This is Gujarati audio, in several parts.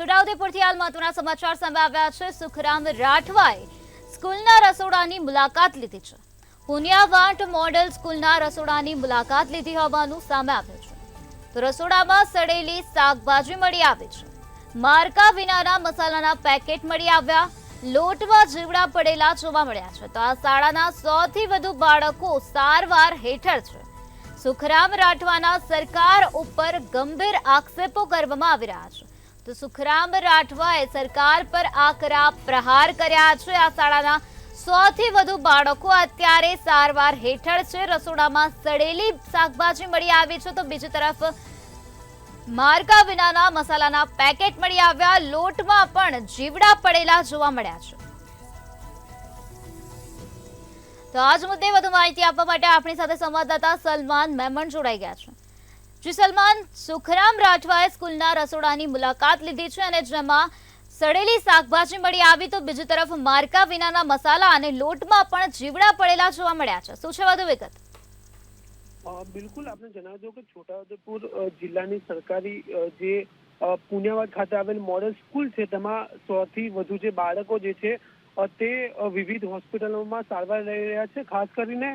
છોટાઉદેપુરથી હાલ મહત્વના સમાચાર સામે આવ્યા છે। સુખરામ રાઠવાએ સ્કૂલના રસોડાની મુલાકાત લીધી છે। પુનિયાવાટ મોડેલ સ્કૂલના રસોડાની મુલાકાત લીધી હોવાનું સામે આવ્યું છે। તો રસોડામાં સડેલી શાકભાજી મળી આવી છે। માર્કા વિનાના મસાલાના પેકેટ મળી આવ્યા। લોટમાં જીવડા પડેલા જોવા મળ્યા છે। તો આ શાળાના 100 થી વધુ બાળકો સારવાર હેઠળ છે। સુખરામ રાઠવાના સરકાર ઉપર ગંભીર આક્ષેપો કરવામાં આવી રહ્યા છે। તો સુખરામ રાઠવાએ સરકાર પર આકરા પ્રહાર કર્યા છે। આ શાળાના 100 થી વધુ બાળકો અત્યારે સારવાર હેઠળ છે। રસોડામાં સડેલી શાકભાજી મળી આવી છે, તો બીજી તરફ માર્કા વિનાના મસાલાના પેકેટ મળી આવ્યા। લોટમાં પણ જીવડા પડેલા જોવા મળ્યા છે। તો આજ મુદ્દે વધુ માહિતી આપવા માટે આપણી સાથે સંવાદદાતા સલમાન મેમણ જોડાઈ ગયા છે। જી સલમાન, સુખરામ રાઠવાએ સ્કૂલના રસોડાની મુલાકાત લીધી છે અને જેમાં સડેલી શાકભાજી મળી આવી, તો બીજી તરફ માર્કા વિનાના મસાલા અને લોટમાં પણ જીવડા પડેલા જોવા મળ્યા છે। શું છે વધુ વિગત? બિલકુલ, આપણે જણાવી દઉં કે છોટાઉદેપુર જિલ્લાની સરકારી જે પુનિયાવાડ ખાતે આવેલ મોડેલ સ્કૂલ છે, તેમાં 100 થી વધુ જે બાળકો જે છે તે વિવિધ હોસ્પિટલોમાં સારવાર લઈ રહ્યા છે। ખાસ કરીને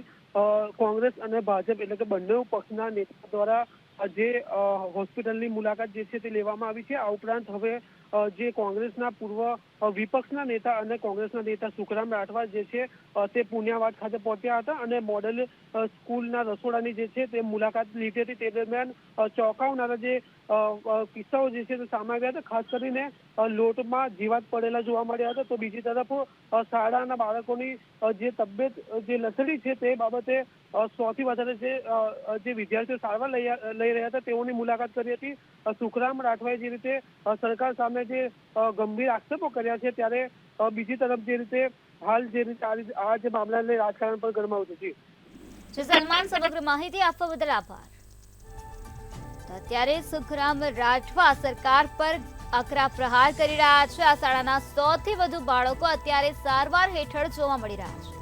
કોંગ્રેસ અને ભાજપ એટલે કે બંને પક્ષના નેતા દ્વારા જે હોસ્પિટલની મુલાકાત જે છે તે લેવામાં આવી છે। આ ઉપરાંત હવે જે કોંગ્રેસના પૂર્વ વિપક્ષના નેતા અને કોંગ્રેસના નેતા સુખરામ રાઠવા જે છે તે પુનિયાવાડ ખાતે પહોંચ્યા હતા અને મોડેલ સ્કૂલના રસોડાની જે છે તે મુલાકાત લીધી હતી। તે દરમિયાન ચોંકાવનારા જે કિસ્સાઓ જે છે તે સામે આવ્યા હતા। ખાસ કરીને લોટમાં જીવાત પડેલા જોવા મળ્યા હતા। તો બીજી તરફ શાળાના બાળકોની જે તબિયત જે લથડી છે તે બાબતે 100 થી વધારે જે વિદ્યાર્થીઓ સારવાર લઈ રહ્યા હતા તેઓની મુલાકાત કરી હતી। સુખરામ રાઠવાએ જે રીતે સરકાર સામે જે ગંભીર આક્ષેપો કર્યા છે, ત્યારે બીજી તરફ જે રીતે હાલ જે રીતે આ જે મામલાને રાજકારણ પર ગરમાવું છે। સલમાન, સમગ્ર માહિતી આપવા બદલ આભાર। તો અત્યારે સુખરામ રાઠવા સરકાર પર આકરા પ્રહાર કરી રહ્યા છે। આ શાળાના 100 થી વધુ બાળકો અત્યારે સારવાર હેઠળ જોવા મળી રહ્યા છે।